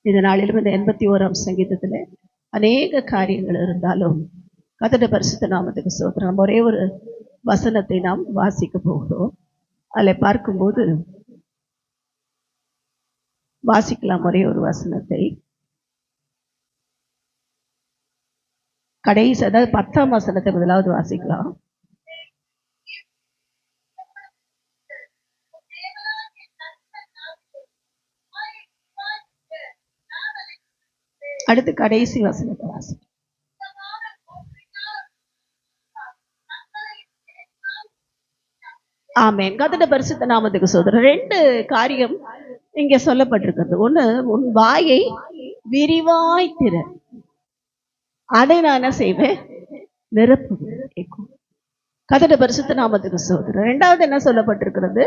இந்த நாளிலும் இந்த 81ஆம் சங்கீதத்தில் அநேக காரியங்கள் இருந்தாலும் கர்த்தருடைய பரிசுத்த நாமத்துக்கு ஸ்தோத்திரம். ஒரே ஒரு வசனத்தை நாம் வாசிக்க போகிறோம். அதில் பார்க்கும்போது வாசிக்கலாம். ஒரே ஒரு வசனத்தை கடைசி, அதாவது 10ஆம் வசனத்தை முதலாவது வாசிக்கலாம். அடுத்து கடைசி வசனத்தை வாசிக்கலாம். ஆமென். கர்த்தருடைய பரிசுத்த நாமத்துக்கு ஸ்தோத்திரம். 2 காரியம் இங்கே சொல்லப்பட்டிருக்கிறது. ஒண்ணு, உன் வாயை விரிவாய் திற, அதை நான் என்ன செய்வேன்? நிரப்புவேன். கர்த்தருடைய பரிசுத்த நாமத்துக்கு ஸ்தோத்திரம். 2வது என்ன சொல்லப்பட்டிருக்கிறது?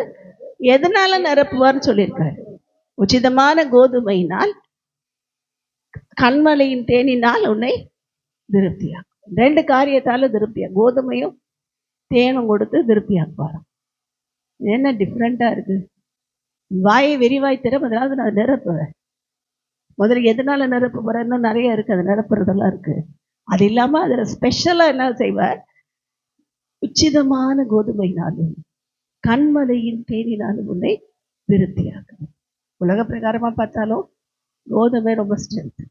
எதனால நிரப்புவார்னு சொல்லியிருக்காரு. உச்சிதமான கோதுமையினால், கண்மலையின் தேனினால் உன்னை திருப்தியாக்கும். 2 காரியத்தால திருப்தியா, கோதுமையும் தேனும் கொடுத்து திருப்தியாக்குவாராம். என்ன டிஃப்ரெண்டா இருக்கு. வாயை விரிவாய் திற, முதலாவது நான் நிரப்புவேன். முதல்ல எதனால நிரப்ப போறேன்னு நிறைய இருக்கு, அது நிரப்புறதெல்லாம் இருக்கு. அது இல்லாம அதுல ஸ்பெஷலா என்ன செய்வார்? உச்சிதமான கோதுமையினாலும் கண்மலையின் தேனினாலும் உன்னை திருப்தியாக்கும். உலக பிரகாரமா பார்த்தாலும் கோதுமை ரொம்ப ஸ்ட்ரென்த்.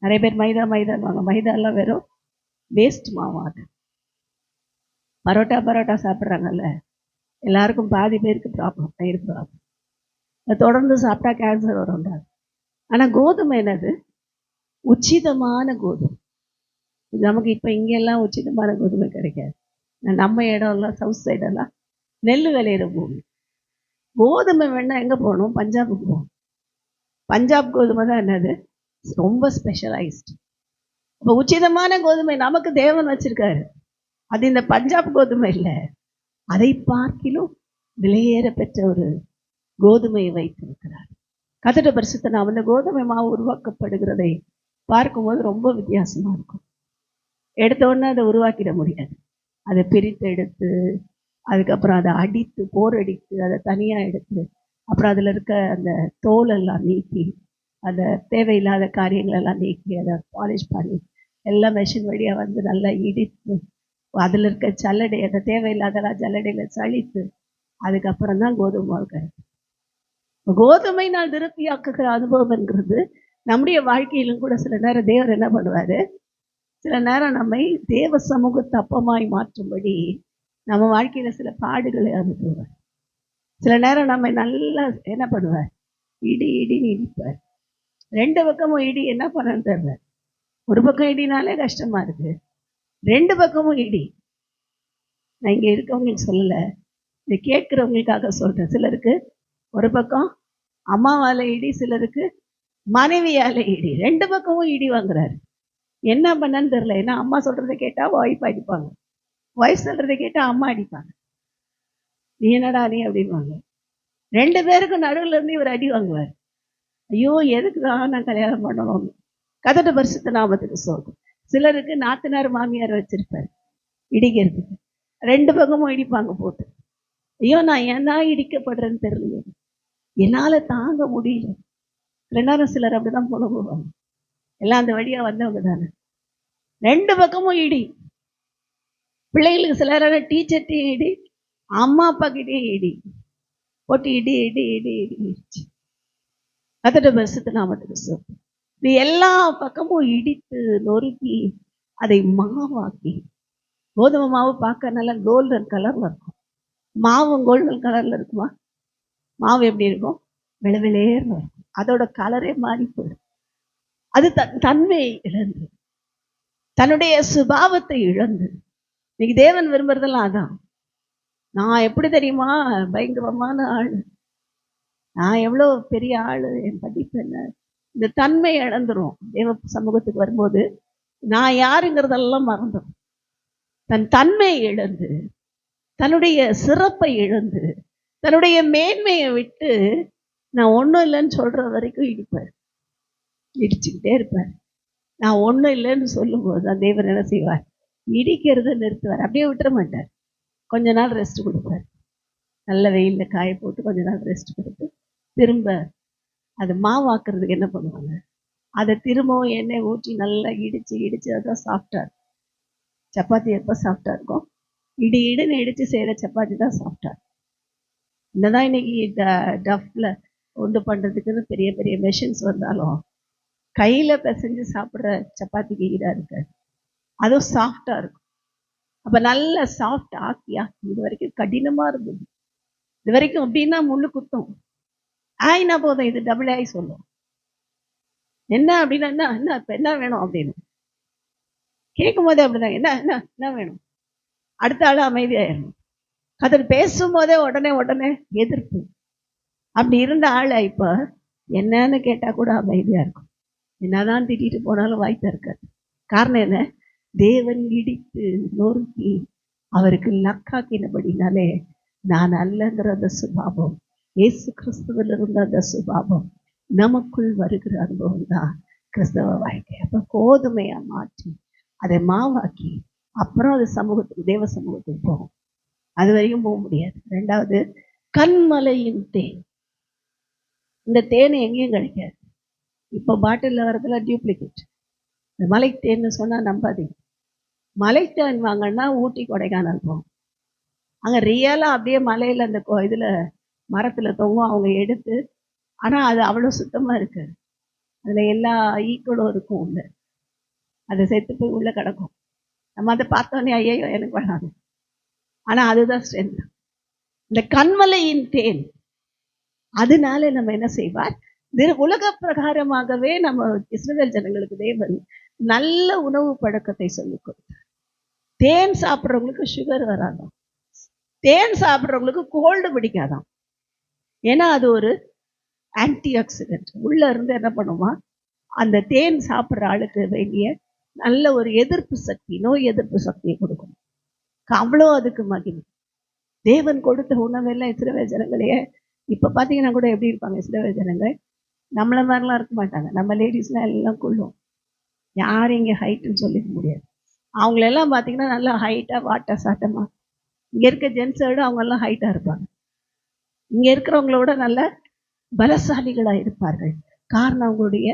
நிறைய பேர் மைதாவாங்க. மைதா எல்லாம் வெறும் வேஸ்ட் மாவாது. பரோட்டா சாப்பிட்றாங்கல்ல, எல்லாருக்கும் பாதி பேருக்கு ப்ராப்ளம், வயிறு ப்ராப்ளம். தொடர்ந்து சாப்பிட்டா கேன்சர் வரும்டா. ஆனால் கோதுமை என்னது? உச்சிதமான கோதுமை. நமக்கு இப்போ இங்கெல்லாம் உச்சிதமான கோதுமை கிடைக்காது. நம்ம இடம்லாம் சவுத் சைடெல்லாம் நெல் விளையிற பூமி. கோதுமை வேணா எங்கே போகணும்? பஞ்சாபுக்கு போகணும். பஞ்சாப் கோதுமை தான் என்னது? ரொம்ப ஸ்பெஷலைஸ்டு. இப்போ உச்சிதமான கோதுமை நமக்கு தேவன் வச்சிருக்காரு. அது இந்த பஞ்சாப் கோதுமை இல்லை, அதை பார்க்கிலும் விலையேற பெற்ற ஒரு கோதுமையை வைத்திருக்கிறார். கர்த்தருடைய பரிசுத்த நாமம். அந்த கோதுமை மாவு உருவாக்கப்படுகிறதை பார்க்கும்போது ரொம்ப வித்தியாசமா இருக்கும். எடுத்த உடனே அதை உருவாக்கிட முடியாது. அதை பிரித்து எடுத்து, அதுக்கப்புறம் அதை அடித்து, போர் அடித்து, அதை தனியாக எடுத்து, அப்புறம் அதில் இருக்க அந்த தோலெல்லாம் நீக்கி, அந்த தேவையில்லாத காரியங்களெல்லாம் நீக்கி, அதை பாலிஷ் பண்ணி, எல்லாம் மெஷின் வழியாக வந்து நல்லா இடித்து, அதில் இருக்க சல்லடை, அந்த தேவையில்லாதெல்லாம் ஜல்லடையில் சளித்து, அதுக்கப்புறம் தான் கோதுமை மாவு கிடைக்கும். கோதுமை நான் திருப்தியாக்குகிற அனுபவம் என்கிறது நம்முடைய வாழ்க்கையிலும் கூட சில நேரம் தேவர் என்ன பண்ணுவாரு? சில நேரம் நம்மை தேவ சமூகத்தை அப்பமாய் மாற்றும்படி நம்ம வாழ்க்கையில சில பாடுகளை அனுப்புவார். சில நேரம் நம்ம நல்லா என்ன பண்ணுவார்? இடின்னு இடிப்பார். 2 பக்கமும் இடி. என்ன பண்ணன்னு தெரியல. ஒரு பக்கம் இடினாலே கஷ்டமா இருக்கு, 2 பக்கமும் இடி. நான் இங்க இருக்கவங்களுக்கு சொல்லல, இதை கேட்கிறவங்களுக்காக சொல்றேன். சிலருக்கு ஒரு பக்கம் அம்மாவால இடி, சிலருக்கு மனைவியால இடி. 2 பக்கமும் இடி வாங்குறாரு. என்ன பண்ணன்னு தெரியல. ஏன்னா அம்மா சொல்றதை கேட்டா ஒய்ஃப் அடிப்பாங்க, ஒய்ஃப் சொல்றதை கேட்டா அம்மா அடிப்பாங்க. நீ என்னடா நீ அப்படின்வாங்க. 2 பேருக்கும் நடுவில் இருந்து இவர் அடி வாங்குவார். ஐயோ, எதுக்குதான் நான் கல்யாணம் பண்ணணும்? கர்த்தருடைய பரிசுத்த நாமத்துக்கு ஸ்தோத்திரம். சிலருக்கு நாத்தனார் மாமியார் வச்சிருப்பார் இடிக்கிறதுக்கு. 2 பக்கமும் இடிப்பாங்க போட்டு. ஐயோ, நான் ஏன்னா இடிக்கப்படுறேன்னு தெரியலையே, என்னால தாங்க முடியல. ரெண்டாயிரம் சிலர் அப்படிதான் புலம்புவாங்க. எல்லாம் அந்த வழியா வந்தவங்க தானே. 2 பக்கமும் இடி. பிள்ளைகளுக்கு சிலர் டீச்சர்ட்டையும் இடி, அம்மா அப்பா கிட்டேயும் இடி போட்டு இடி. கர்த்தருடைய பரிசுத்த நாமத்துக்கு ஸ்தோத்திரம். இது எல்லா பக்கமும் இடித்து நொறுக்கி அதை மாவாக்கி, கோதுமை மாவு பார்க்க நல்லா கோல்டன் கலர்ல இருக்கும். மாவும் கோல்டன் கலர்ல இருக்குமா? மாவு எப்படி இருக்கும்? வெளவெளேர்னு இருக்கும். அதோட கலரே மாறி போயிடும். அது தன்மையை இழந்து, தன்னுடைய சுபாவத்தை இழந்து. இன்னைக்கு தேவன் விரும்புறதெல்லாம் அதான். நான் எப்படி தெரியுமா? பயங்கரமான ஆளு, நான் எவ்வளோ பெரிய ஆளு, என் படிப்பு என்ன, இந்த தன்மை இழந்துரும். தேவ சமூகத்துக்கு வரும்போது நான் யாருங்கிறதெல்லாம் மறந்துடும். தன் தன்மை இழந்து, தன்னுடைய சிறப்பை இழந்து, தன்னுடைய மேன்மையை விட்டு நான் ஒன்றும் இல்லைன்னு சொல்ற வரைக்கும் இடிச்சுக்கிட்டே இருப்பார். நான் ஒன்றும் இல்லைன்னு சொல்லும்போது தான் தேவன் என்ன செய்வார்? இடிக்கிறத நிறுத்துவார். அப்படியே விட்டுற மாட்டார். கொஞ்ச நாள் ரெஸ்ட் கொடுப்பார். நல்ல வெயிலில் காய போட்டு கொஞ்ச நாள் ரெஸ்ட் கொடுத்து திரும்ப அது மாவாக்குறதுக்கு என்ன பண்ணுவாங்க, அதை திரும்பவும் எண்ணெய் ஊற்றி நல்லா இடிச்சு அதான் சாஃப்டா இருக்கும். சப்பாத்தி எப்போ சாஃப்டா இருக்கும்? இடுன்னு இடிச்சு செய்யற சப்பாத்தி தான் சாஃப்டா இருக்கும். என்னதான் இன்னைக்கு டஃப்ல உண்டு பண்றதுக்குன்னு பெரிய பெரிய மெஷின்ஸ் வந்தாலும் கையில பிசைஞ்சு சாப்பிட்ற சப்பாத்திக்கு ஈடா இருக்காது. அதுவும் சாஃப்டா இருக்கும். அப்ப நல்ல சாஃப்ட் ஆக்கி இது வரைக்கும் கடினமா இருந்தது. இது வரைக்கும் அப்படின்னா முள்ளு குத்தும். ஆயினா போதும், இது டபுள் ஆகி சொல்லும். என்ன அப்படின்னா என்ன இப்ப என்ன வேணும் அப்படின்னு கேட்கும் போதே அப்படிதான், என்ன என்ன என்ன வேணும். அடுத்த ஆளு அமைதியாயிடணும். அதில் பேசும்போதே உடனே எதிர்ப்பு. அப்படி இருந்த ஆளை இப்ப என்னன்னு கேட்டா கூட அமைதியா இருக்கும். என்னதான் திட்டிட்டு போனாலும் வாய் திறக்காது. காரணம் என்ன? தேவன் இடித்து நொறுக்கி அவருக்கு லக்காக்கினபடினாலே நான் அல்லங்கிற அந்த சுபாவம், இயேசு கிறிஸ்துவில் இருந்த அந்த சுபாவம் நமக்குள் வருகிற அனுபவம் தான் கிறிஸ்தவ வாழ்க்கை. அப்ப கோதுமையா மாற்றி அதை மாவாக்கி அப்புறம் அது சமூகத்துக்கு, தேவ சமூகத்துக்கு போகும். அது வரைக்கும் போக முடியாது. ரெண்டாவது, கண்மலையின் தேன். இந்த தேன் எங்கேயும் கிடைக்காது. இப்போ பாட்டிலில் வரதுல டியூப்ளிகேட். இந்த மலை தேன்னு சொன்னா நம்பாதீங்க. மலை தேன் வாங்கன்னா ஊட்டி கொடைக்கானல் போகும். அங்கே ரியலாக அப்படியே மலையில் அந்த இதில் மரத்தில் தொங்கும், அவங்க எடுத்து. ஆனால் அது அவ்வளோ சுத்தமாக இருக்காது. அதில் எல்லா ஈக்களும் இருக்கும் உள்ள. அதை செத்து போய் உள்ளே கிடக்கும். நம்ம அதை பார்த்தோன்னே ஐயோ எனக்கு வேணாது. ஆனால் அதுதான் ஸ்ட்ரென்த். இந்த கண்மலையின் தேன். அதனால நம்ம என்ன செய்வார், உலக பிரகாரமாகவே நம்ம இஸ்ரவேல் ஜனங்களுக்கு தேவன் நல்ல உணவு பழக்கத்தை சொல்லிக் கொடுத்தார். தேன் சாப்பிட்றவங்களுக்கு சுகர் வராதாம். தேன் சாப்பிட்றவங்களுக்கு கோல்டு பிடிக்காதாம். ஏன்னா அது ஒரு ஆன்டி ஆக்சிடென்ட். உள்ள இருந்து என்ன பண்ணுமா, அந்த தேன் சாப்பிட்ற ஆளுக்கு வேண்டிய நல்ல ஒரு எதிர்ப்பு சக்தி, நோய் எதிர்ப்பு சக்தியை கொடுக்கும். அவ்வளோ அதுக்கு மகிமை. தேவன் கொடுத்த உணவெல்லாம் இஸ்ரவேல் ஜனங்களையே இப்ப பாத்தீங்கன்னா கூட எப்படி இருப்பாங்க இஸ்ரவேல் ஜனங்கள்? நம்மள மாதிரிலாம் இருக்க மாட்டாங்க. நம்ம லேடிஸ்லாம் எல்லாம் கொள்ளும். யாரும் இங்க ஹைட்டுன்னு சொல்லிக்க முடியாது. அவங்களெல்லாம் பாத்தீங்கன்னா நல்லா ஹைட்டா வாட்டா சாட்டமா. இங்க இருக்க ஜென்ஸோட அவங்க எல்லாம் ஹைட்டா இருப்பாங்க. இங்க இருக்கிறவங்களோட நல்ல பலசாலிகளா இருப்பார்கள். காரணம் அவங்களுடைய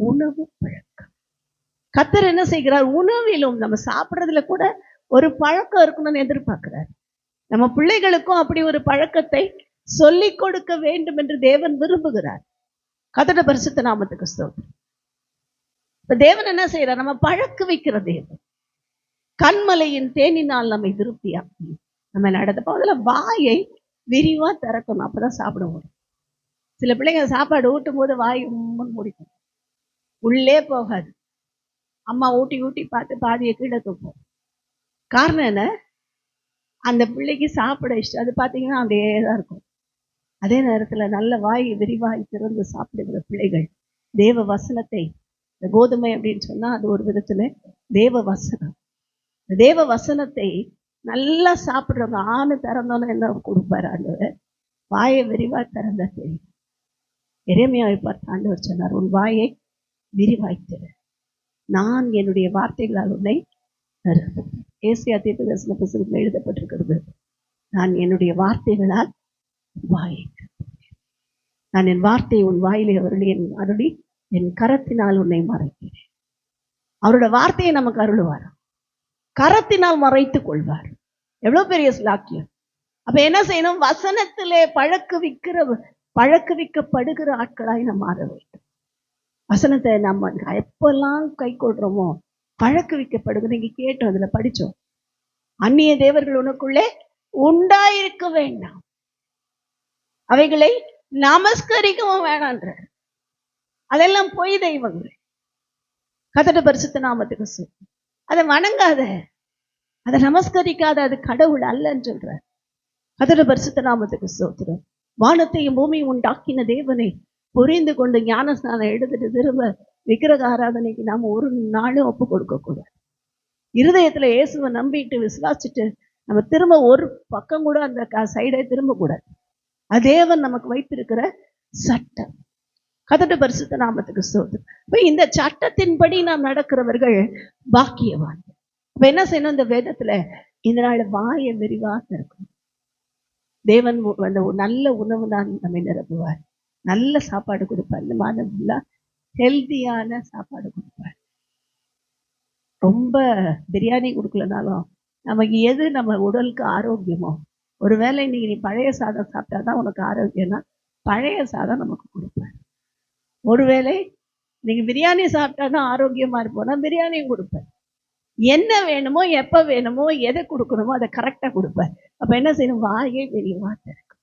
உணவு பழக்கம். கர்த்தர் என்ன செய்கிறார், உணவிலும் நம்ம சாப்பிட்றதுல கூட ஒரு பழக்கம் இருக்கணும்னு எதிர்பார்க்கிறார். நம்ம பிள்ளைகளுக்கும் அப்படி ஒரு பழக்கத்தை சொல்லிக் கொடுக்க வேண்டும் என்று தேவன் விரும்புகிறார். கர்த்தருடைய பரிசுத்த நாமத்துக்கு ஸ்தோத்திரம். இப்ப தேவன் என்ன செய்யறார், நம்ம பழக்க வைக்கிற தேவன். கண்மலையின் தேனினால் நம்மை திருப்தியாக்கி நம்ம நடந்தப்போ அதுல வாயை விரிவா திறக்கணும், அப்பதான் சாப்பிட முடியும். சில பிள்ளைங்க சாப்பாடு ஊட்டும் போது வாய் முடிக்கும், உள்ளே போகாது. அம்மா ஊட்டி ஊட்டி பார்த்து பாதியை கீழே தூக்கும். காரணம் என்ன, அந்த பிள்ளைக்கு சாப்பிட இஷ்டம். அது பார்த்தீங்கன்னா அப்படியே தான் இருக்கும். அதே நேரத்துல நல்ல வாய் விரிவாய் திறந்து சாப்பிடுகிற பிள்ளைகள் தேவ வசனத்தை, இந்த கோதுமை அப்படின்னு சொன்னா அது ஒரு விதத்துல தேவ வசனம். தேவ வசனத்தை நல்லா சாப்பிடுறவங்க ஆணு திறந்தோன்னு என்ன கொடுப்பாரு ஆண்டவர், வாயை விரிவா திறந்த தெரியும். எரேமியாவை பார்த்து ஆண்டவர் சொன்னார், உன் வாயை விரிவாய்த்திரு, நான் என்னுடைய வார்த்தைகளால் உன்னை ஏசியா தீர்க்கதரிசன புத்தகத்தில் எழுதப்பட்டிருக்கிறது, நான் என்னுடைய வார்த்தைகளால் வாயை, நான் என் வார்த்தையை உன் வாயிலே அருளி என் கரத்தினால் உன்னை மறைக்கிறேன். அவரோட வார்த்தையை நமக்கு அருளுவார், கரத்தினால் மறைத்துக் கொள்வார். எவ்வளவு பெரிய ஸ்லாக்கியம். அப்ப என்ன செய்யணும், வசனத்திலே பழக்குவிக்கப்படுகிற ஆட்களாய் நம்ம மாற வேண்டும். வசனத்தை நம்ம எப்பெல்லாம் கை கொள்றோமோ பழக்குவிக்கப்படுகிற. நீங்க கேட்டோம், அதுல படிச்சோம், அந்நிய தேவர்கள் உனக்குள்ளே உண்டாயிருக்க வேண்டாம், அவைகளை நமஸ்கரிக்கவும் வேணான்ற. அதெல்லாம் பொய் தெய்வங்கள். கர்த்தருடைய பரிசுத்த நாமத்துக்கு சொல்லு, அதை வணங்காத, அதை நமஸ்கரிக்காத, அது கடவுள் அல்லன்னு சொல்ற. கர்த்தருடைய பரிசுத்த நாமத்துக்கு ஸ்தோத்திரம். வானத்தையும் பூமியும் உண்டாக்கின தேவனை புரிந்து கொண்டு ஞான ஸ்நானம் எடுத்துட்டு திரும்ப விக்கிரக ஆராதனைக்கு நாம ஒரு நாளும் ஒப்பு கொடுக்க கூடாது. இருதயத்துல இயேசுவை நம்பிட்டு விசுவாசிட்டு நம்ம திரும்ப ஒரு பக்கம் கூட அந்த சைடை திரும்ப கூடாது. அது தேவன் நமக்கு வைத்திருக்கிற சட்டம். கர்த்தருடைய பரிசுத்த நாமத்துக்கு ஸ்தோத்திரம். இப்ப இந்த சட்டத்தின்படி நாம் நடக்கிறவர்கள் பாக்கியவான். இப்ப என்ன செய்யணும், இந்த வேதத்துல இந்த நாள் வாயை விரிவாக இருக்கும். தேவன் அந்த நல்ல உணவு தான் நம்மை நிரப்புவார். நல்ல சாப்பாடு கொடுப்பார். இந்த மாதம் ஃபுல்லாக ஹெல்த்தியான சாப்பாடு கொடுப்பார். ரொம்ப பிரியாணி கொடுக்கலனாலும் நமக்கு எது நம்ம உடலுக்கு ஆரோக்கியமோ, ஒருவேளை இன்னைக்கு நீ பழைய சாதம் சாப்பிட்டா தான் உனக்கு ஆரோக்கியம்னா பழைய சாதம் நமக்கு கொடுப்பார். ஒருவேளை நீங்க பிரியாணி சாப்பிட்டா தான் ஆரோக்கியமா இருப்போம்னா பிரியாணியும் கொடுப்பார். என்ன வேணுமோ, எப்ப வேணுமோ, எதை கொடுக்கணுமோ அதை கரெக்டா கொடுப்பார். அப்ப என்ன செய்யணும்? வாயை விரிவாய் திறக்கும்.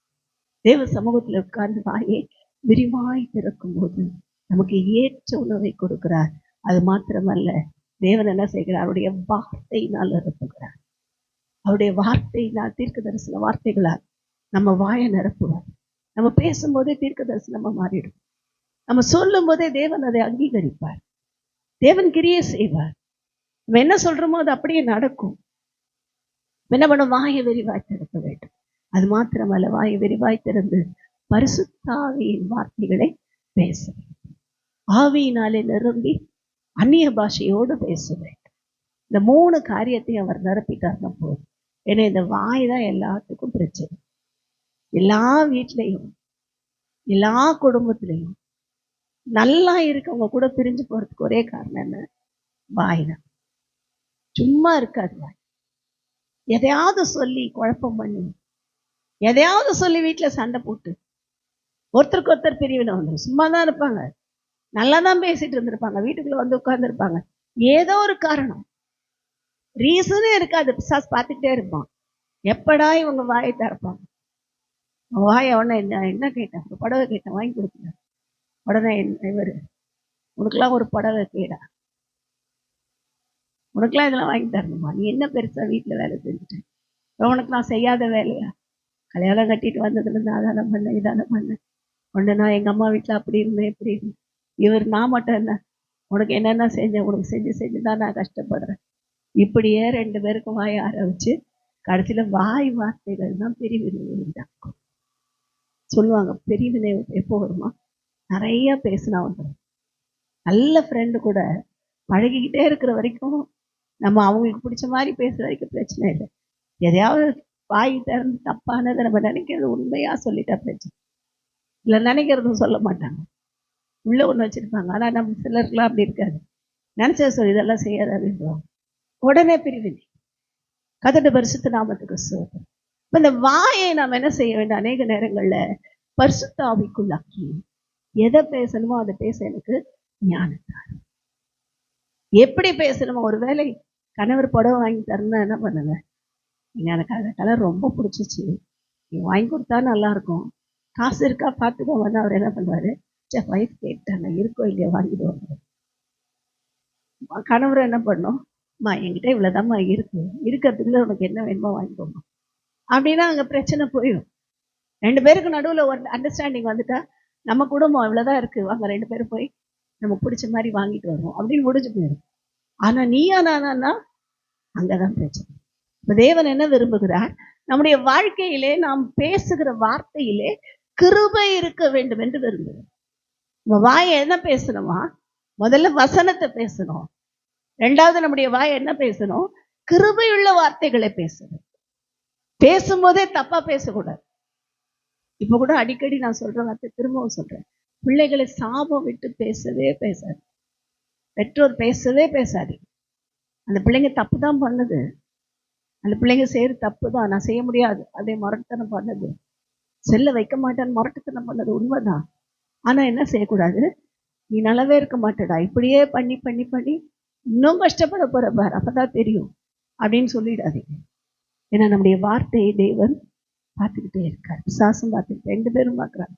தேவ சமூகத்துல உட்கார்ந்து வாயை விரிவாய் திறக்கும் போது நமக்கு ஏற்ற உணவை கொடுக்கிறார். அது மாத்திரமல்ல, தேவன் என்ன செய்கிறார்? அவருடைய வார்த்தையினால் நிரப்புகிறார். அவருடைய வார்த்தையினால், தீர்க்க தரிசன வார்த்தைகளால் நம்ம வாயை நிரப்புவார். நம்ம பேசும்போதே தீர்க்க தரிசனமா மாறிடும். நம்ம சொல்லும் போதே தேவன் அதை அங்கீகரிப்பார். தேவன் கிரியை செய்வார். நம்ம என்ன சொல்றோமோ அது அப்படியே நடக்கும். என்ன பண்ண? வாயை விரிவாய் திறக்க வேண்டும். அது மாத்திரமல்ல, வாயை விரிவாய் திறந்து பரிசுத்த ஆவியின் வார்த்தைகளை பேச வேண்டும். ஆவியினாலே நிரம்பி அந்நிய பாஷையோடு பேச வேண்டும். இந்த 3 காரியத்தையும் அவர் நிரப்பிட்டார்னா போதும். ஏன்னா இந்த வாய் தான் எல்லாத்துக்கும் பிரச்சனை. எல்லா வீட்லையும், எல்லா குடும்பத்திலையும் நல்லா இருக்கவங்க கூட பிரிஞ்சு போறதுக்கு ஒரே காரணம் என்ன? வாய் தான். சும்மா இருக்காது வாய். எதையாவது சொல்லி குழப்பம் பண்ணி, எதையாவது சொல்லி வீட்டில் சண்டை போட்டு ஒருத்தருக்கு ஒருத்தர் பிரிவினை வந்துடும். சும்மா தான் இருப்பாங்க, நல்லா தான் பேசிட்டு இருந்திருப்பாங்க, வீட்டுக்குள்ள வந்து உட்கார்ந்துருப்பாங்க. ஏதோ ஒரு காரணம், ரீசனே இருக்காது. பிசாஸ் பார்த்துக்கிட்டே இருப்பான். எப்படா இவங்க வாயை திறப்பாங்க? வாயை உடனே என்ன கேட்டேன்? ஒரு புடவை கேட்டேன், வாங்கி கொடுத்தேன். உடனே இவர், உனக்குலாம் ஒரு புடவை கேடா, உனக்குலாம் இதெல்லாம் வாங்கி தரணுமா? நீ என்ன பெருசா வீட்டில் வேலை செஞ்சுட்டேன்? உனக்கு நான் செய்யாத வேலையா? கல்யாணம் கட்டிட்டு வந்ததுலேருந்து அதான பண்ணேன், இதான பண்ணேன். ஒன்று நான் எங்கள் அம்மா வீட்டில் அப்படி இருந்தேன், இப்படி இருந்தேன். இவர் நான் மட்டும் என்ன, உனக்கு என்னென்ன செஞ்சேன்? உனக்கு செஞ்சு தான் நான் கஷ்டப்படுறேன். இப்படியே 2 பேருக்கும் வாய் ஆரம்பிச்சு கடைசியில் வாய் வார்த்தைகள் தான் பிரிவினை உண்டாக்கும். சொல்லுவாங்க, பிரிவினை எப்போ வருமா? நிறைய பேசினா வந்துடும். நல்ல ஃப்ரெண்டு கூட பழகிக்கிட்டே இருக்கிற வரைக்கும், நம்ம அவங்களுக்கு பிடிச்ச மாதிரி பேசுகிற வரைக்கும் பிரச்சனை இல்லை. எதையாவது வாய் திறந்து தப்பானதை நம்ம நினைக்கிறது உண்மையாக சொல்லிட்டா பிரச்சனை இல்லை. நினைக்கிறதும் சொல்ல மாட்டாங்க, உள்ள ஒன்று வச்சுருப்பாங்க. ஆனால் நம்ம சிலருக்குலாம் அப்படி இருக்காது. நினச்சத சொல்லி இதெல்லாம் செய்யாத அப்படின்றாங்க. உடனே பிரிவினை. கர்த்தருடைய பரிசுத்த நாமத்துக்கு ஸ்தோத்திரம். இப்போ இந்த வாயை நாம் என்ன செய்ய வேண்டும்? அநேக நேரங்களில் பரிசுத்த ஆவிக்குள்ளாக்கி எதை பேசணுமோ அதை பேச எனக்கு ஞானத்தார். எப்படி பேசணுமோ, ஒரு வேளை கணவர் புடவை வாங்கி தரணும்னா என்ன பண்ணுங்க? எனக்கு அந்த கலர் ரொம்ப பிடிச்சிச்சு, நீ வாங்கி கொடுத்தா நல்லா இருக்கும், காசு இருக்கா பார்த்துக்கோங்க. அவர் என்ன பண்ணுவாரு? ஒய்ஃப் கேட்டாங்க, இருக்கோ இல்லையா வாங்கிடுவாங்க. கணவர் என்ன பண்ணும்? அம்மா என்கிட்ட இவ்வளோதாம்மா இருக்கிறதுக்குள்ள உனக்கு என்ன வேணுமோ வாங்கிக்கோங்க அப்படின்னா அங்கே பிரச்சனை போயிடும். 2 பேருக்கு நடுவில் ஒரு அண்டர்ஸ்டாண்டிங் வந்துட்டா, நம்ம குடும்பம் இவ்வளோதான் இருக்குது, வாங்க 2 பேரும் போய் நமக்கு பிடிச்ச மாதிரி வாங்கிட்டு வருவோம் அப்படின்னு முடிஞ்சு போயிடும். ஆனால் நீயா நானா அங்கதான் பிரச்சனை. இப்போ தேவன் என்ன விரும்புகிறார்? நம்முடைய வாழ்க்கையிலே நாம் பேசுகிற வார்த்தையிலே கிருபை இருக்க வேண்டும் என்று விரும்புகிறார். நம்ம வாயை என்ன பேசணுமா? முதல்ல வசனத்தை பேசணும். 2வது நம்முடைய வாயை என்ன பேசணும்? கிருபையுள்ள வார்த்தைகளை பேசணும். பேசும்போதே தப்பா பேசக்கூடாது. இப்ப கூட அடிக்கடி நான் சொல்ற வார்த்தை திரும்பவும் சொல்றேன், பிள்ளைகளை சாபம் விட்டு பேசவே பேசாது. பெற்றோர் பேசவே பேசாது. அந்த பிள்ளைங்க தப்பு தான் பண்ணுது, அந்த பிள்ளைங்க செய்யற தப்பு தான், நான் செய்ய முடியாது, அதே முரட்டுத்தனம் பண்ணுது, செல்ல வைக்க மாட்டேன்னு முரட்டுத்தனம் பண்ணது உண்மைதான். ஆனா என்ன செய்யக்கூடாது? நீ நல்லாவே இருக்க மாட்டேடா, இப்படியே பண்ணி பண்ணி பண்ணி இன்னும் கஷ்டப்பட போற பார், அப்பதான் தெரியும் அப்படின்னு சொல்லிடாதீங்க. ஏன்னா நம்முடைய வார்த்தையை தேவன் பார்த்துக்கிட்டே இருக்கார், பிசாசும் பார்த்துக்கிட்டு 2 பேரும் பார்க்குறாங்க.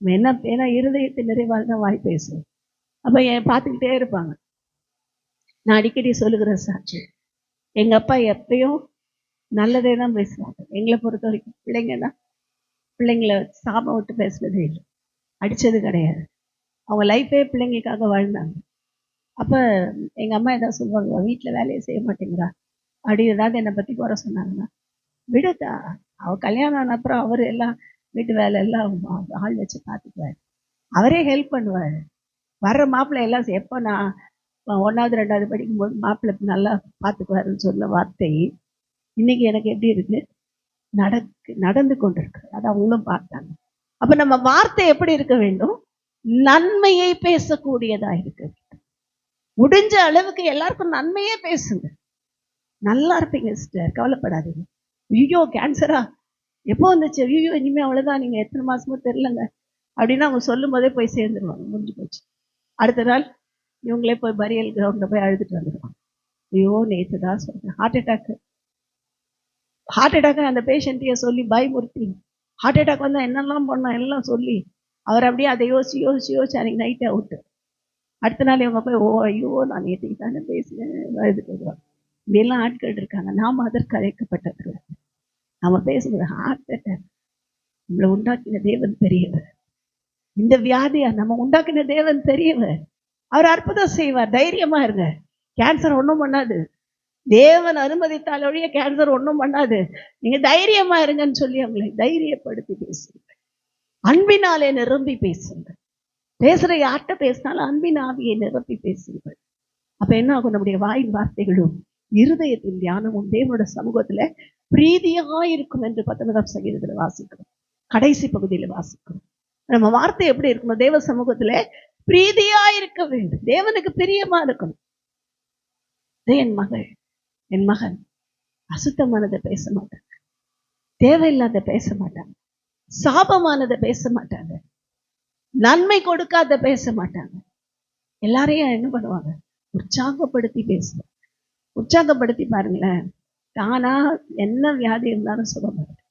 என்ன, ஏன்னா இருதயத்தை நிறைவாக தான் வாய் பேசும். அப்போ பார்த்துக்கிட்டே இருப்பாங்க. நான் அடிக்கடி சொல்லுகிற சாட்சி, எங்கள் அப்பா எப்பயும் நல்லதே தான் பேசுவாங்க. எங்களை பொறுத்த வரைக்கும் பிள்ளைங்களை சாபம் விட்டு பேசுனதே இல்லை, அடித்தது கிடையாது. அவங்க லைஃபே பிள்ளைங்களுக்காக வாழ்ந்தாங்க. அப்போ எங்கள் அம்மா எதாவது சொல்லுவாங்க, வீட்டில் வேலையை செய்ய மாட்டேங்கிறா அப்படி ஏதாவது என்னை பற்றி குறை சொன்னாங்கன்னா, விடுதா, அவள் கல்யாணம் ஆன அப்புறம் அவர் எல்லாம் வீட்டு வேலை எல்லாம் ஆள் வச்சு பார்த்துக்குவார், அவரே ஹெல்ப் பண்ணுவார், வர்ற மாப்பிள்ளை எல்லாம் எப்போ நான் 1வது 2வது படிக்கும்போது மாப்பிள்ளை நல்லா பார்த்துக்குவாருன்னு சொன்ன வார்த்தை இன்னைக்கு எனக்கு எப்படி இருக்கு? நடந்து கொண்டிருக்கு. அதை அவங்களும் பார்த்தாங்க. அப்ப நம்ம வார்த்தை எப்படி இருக்க வேண்டும்? நன்மையை பேசக்கூடியதா இருக்க வேண்டும். முடிஞ்ச அளவுக்கு எல்லாருக்கும் நன்மையே பேசுங்க. நல்லா இருப்பீங்க சிஸ்டர், கவலைப்படாதீங்க. ஐயோ கேன்சரா, எப்போ வந்துச்சு, ஐயோ இனிமே அவ்வளவுதான், நீங்க எத்தனை மாசமோ தெரியலங்க அப்படின்னு அவங்க சொல்லும் போதே போய் சேர்ந்துருவாங்க. முடிஞ்சு போச்சு. அடுத்த நாள் இவங்களே போய் பரியல் கிரவுண்ட்ல போய் அழுதுட்டு வந்துடுவாங்க. ஐயோ நேற்று தான் சொல்றேன், ஹார்ட் அட்டாக் அந்த பேஷண்ட்டையே சொல்லி பயமுறுத்தி, ஹார்ட் அட்டாக் வந்தா என்னெல்லாம் பண்ணோம் எல்லாம் சொல்லி அவர் அப்படியே அதை யோசிச்சு அன்னைக்கு நைட்டே அவுட்டு. அடுத்த நாள் இவங்க போய் ஐயோ நான் நேற்றுக்கு தானே பேசினேன் அழுதுட்டு வருவாங்க. இப்படியெல்லாம் ஆட்கள் இருக்காங்க. நாம அதற்கு அழைக்கப்பட்டவர்கள். நம்ம பேசுறது ஹார்ட் அட்டாக். நம்மளை உண்டாக்கின தேவன் பெரியவர். இந்த வியாதியா நம்ம உண்டாக்கின தேவன் பெரியவர். அவர் அற்புதம் செய்வார். தைரியமா இருங்க. கேன்சர் ஒன்றும் பண்ணாது. தேவன் அனுமதித்தால் ஒழிய கேன்சர் ஒன்றும் பண்ணாது. நீங்க தைரியமா இருங்கன்னு சொல்லி அவங்களை தைரியப்படுத்தி பேசுங்க. அன்பினாலே நிரம்பி பேசுங்க. பேசுற யார்கிட்ட பேசினாலும் அன்பின் ஆவியை நிரப்பி பேசுங்கள். அப்ப என்ன ஆகும்? நம்முடைய வாயின் வார்த்தைகளும் இருதயத்தின் தியானமும் தேவனோட சமூகத்துல பிரீதியாயிருக்கும் என்று 19ஆம் சங்கீதத்துல வாசிக்கிறோம். கடைசி பகுதியில வாசிக்கிறோம். நம்ம வார்த்தை எப்படி இருக்கணும்? தேவ சமூகத்துல பிரீதியாயிருக்க வேண்டும். தேவனுக்கு பிரியமா இருக்கணும். என் மகள், என் மகன் அசுத்தமானதை பேச மாட்டாங்க, தேவையில்லாத பேச மாட்டாங்க, சாபமானதை பேச மாட்டாங்க, நன்மை கொடுக்காத பேச மாட்டாங்க. எல்லாரையும் என்ன பண்ணுவாங்க? உற்சாகப்படுத்தி பேசுவாங்க. உற்சாகப்படுத்தி பாருங்களேன், தானா என்ன வியாதி இருந்தாலும் சுகமாட்டேன்.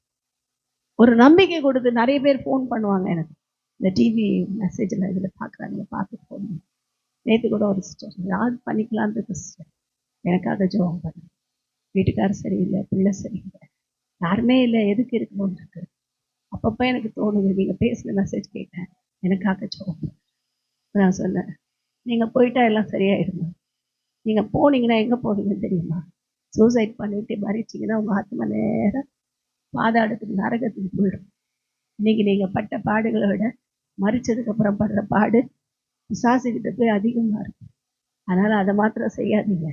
ஒரு நம்பிக்கை கொடுத்து நிறைய பேர் ஃபோன் பண்ணுவாங்க எனக்கு. இந்த டிவி மெசேஜில் இதில் பார்க்குறாங்க, பார்த்து ஃபோன். நேற்று கூட ஒரு சிஸ்டர், யார் பண்ணிக்கலான் இருக்கு சிஸ்டர், எனக்காக ஜெபம் பண்ணு. வீட்டுக்காரர் சரியில்லை, பிள்ளை சரியில்லை, யாருமே இல்லை, எதுக்கு இருக்கணும்னு இருக்கு. அப்பப்போ எனக்கு தோணுது, நீங்கள் பேசின மெசேஜ் கேட்டேன், எனக்காக ஜெபம் பண்ணு. நான் சொன்னேன், நீங்கள் போயிட்டா எல்லாம் சரியாயிடுமா? நீங்கள் போனீங்கன்னா எங்கே போனீங்கன்னு தெரியுமா? சூசைட் பண்ணிட்டு மறிச்சிங்கன்னா உங்கள் ஆத்மா நேரம் பாதாளத்துக்கு நரகத்துக்கு போயிடும். இன்னைக்கு நீங்கள் பட்ட பாடுகளை விட மறிச்சதுக்கப்புறம் படுற பாடு பிசாசுகிட்ட போய் அதிகமாக இருக்கும். அதனால் அதை மாத்திரம் செய்யாதீங்க.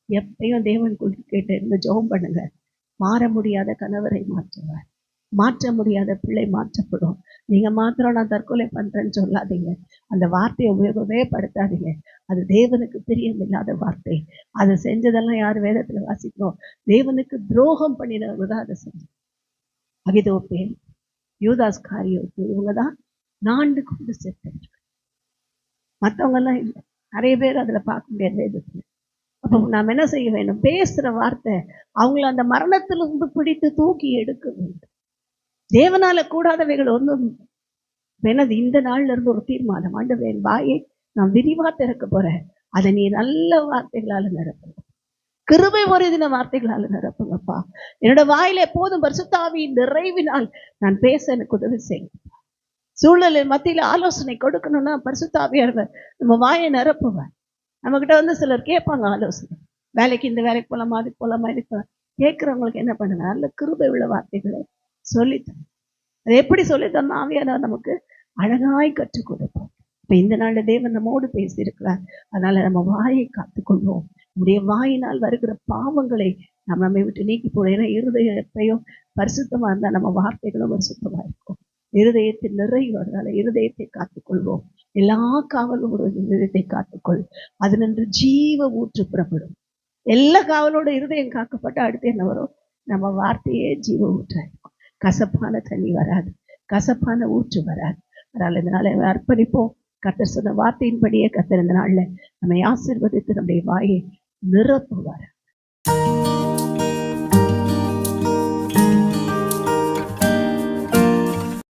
எப்பயும் தேவனுக்குள் கேட்டு இருந்து ஜெபம் பண்ணுங்க. மாற முடியாத கணவரை மாற்றுவார், மாற்ற முடியாத பிள்ளை மாற்றப்படும். நீங்க மாத்திரம் நான் தற்கொலை பண்றேன்னு சொல்லாதீங்க. அந்த வார்த்தையை உபயோகமே படுத்தாதீங்க. அது தேவனுக்கு பிரியமில்லாத வார்த்தை. அதை செஞ்சதெல்லாம் யார் வேதத்துல வாசிக்கிறோம்? தேவனுக்கு துரோகம் பண்ணினவங்க தான் அதை செஞ்சு. அகிதோப்பேல், யூதாஸ் காரியோத்து, இவங்கதான் நாண்டு கொண்டு சேர்த்து. மற்றவங்க எல்லாம் இல்லை. நிறைய பேர் அதுல பார்க்க முடியாது வேதத்துல. அப்போ நாம் என்ன செய்ய வேண்டும்? பேசுற வார்த்தை அவங்கள அந்த மரணத்திலிருந்து பிடித்து தூக்கி எடுக்க வேண்டும். தேவனால கூடாதவைகள் ஒன்றும். எனது இந்த நாள்ல இருந்து ஒரு தீர்மானம், ஆண்டவரே என் வாயை நான் விரிவா திறக்க போறேன், அதை நீ நல்ல வார்த்தைகளால நிரப்புங்க, கிருபை பொருந்தின வார்த்தைகளால நிரப்புங்கப்பா. என்னோட வாயில எப்போதும் பரிசுத்த ஆவியின் நிறைவினால் நான் பேச எனக்கு உதவி செய்யுங்க. சூழலில் மத்தியில ஆலோசனை கொடுக்கணும்னா பரிசுத்த ஆவியானவர் நம்ம வாயை நிரப்புவார். நம்ம கிட்ட வந்து சிலர் கேட்பாங்க ஆலோசனை, வேலைக்கு இந்த வேலைக்கு போலாமா, அதுக்கு போலாமா, இதுக்கு போலாம். கேட்கிறவங்களுக்கு என்ன பண்ணுங்க? நல்ல கிருபை உள்ள வார்த்தைகளை சொல்லித்தரும். அதை எப்படி சொல்லித்தரணும்? ஆவியானவர் நமக்கு அழகாய் கற்றுக் கொடுப்போம். இப்ப இந்த நாள்ல தேவன் நம்மோடு பேசி இருக்கிறார். அதனால நம்ம வாயை காத்துக்கொள்வோம். நம்முடைய வாயினால் வருகிற பாவங்களை நம்மை விட்டு நீக்கி போடும். ஏன்னா இருதயம் எப்பயும் பரிசுத்தமா இருந்தா நம்ம வார்த்தைகளும் பரிசுத்தமா இருக்கும். இருதயத்தின் நிறைவு, அதனால இருதயத்தை காத்துக்கொள்வோம். எல்லா காவலும் ஒரு இருதயத்தை காத்துக்கொள், அது நின்று ஜீவ ஊற்று புறப்படும். எல்லா காவலோட இருதயம் காக்கப்பட்ட அடுத்து என்ன வரும்? நம்ம வார்த்தையே ஜீவ ஊற்றாயிருக்கும். கசப்பான தண்ணி வராது, கசப்பான ஊற்று வராது. அதனால இந்த நாளை அர்ப்பணிப்போம். கர்த்தர் சொன்ன வார்த்தையின்படியே கர்த்தர் இந்த நாள்ல நம்மை ஆசீர்வதித்து நம்முடைய வாயை நிரப்புவார்.